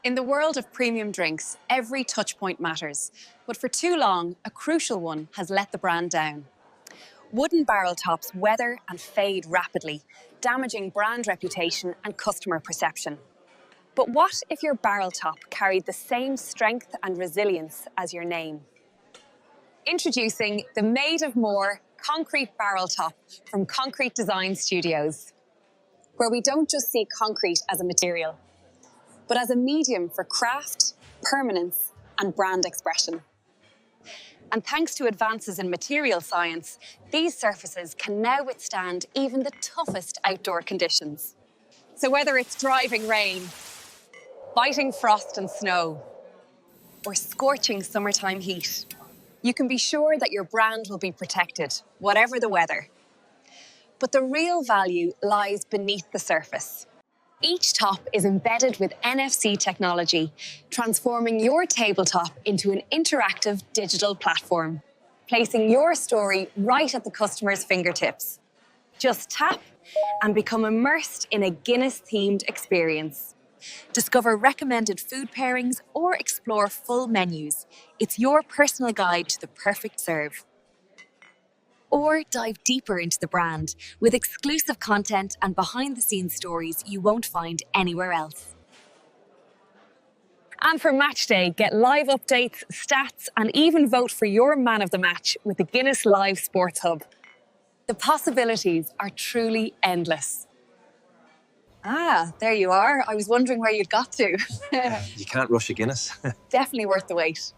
In the world of premium drinks, every touchpoint matters. But for too long, a crucial one has let the brand down. Wooden barrel tops weather and fade rapidly, damaging brand reputation and customer perception. But what if your barrel top carried the same strength and resilience as your name? Introducing the Made of More concrete barrel top from Concrete Design Studios, where we don't just see concrete as a material, but as a medium for craft, permanence, and brand expression. And thanks to advances in material science, these surfaces can now withstand even the toughest outdoor conditions. So whether it's driving rain, biting frost and snow, or scorching summertime heat, you can be sure that your brand will be protected, whatever the weather. But the real value lies beneath the surface. Each top is embedded with NFC technology, transforming your tabletop into an interactive digital platform, placing your story right at the customer's fingertips. Just tap and become immersed in a Guinness-themed experience. Discover recommended food pairings or explore full menus. It's your personal guide to the perfect serve. Or dive deeper into the brand with exclusive content and behind-the-scenes stories you won't find anywhere else. And for match day, get live updates, stats, and even vote for your man of the match with the Guinness Live Sports Hub. The possibilities are truly endless. Ah, there you are. I was wondering where you'd got to. You can't rush a Guinness. Definitely worth the wait.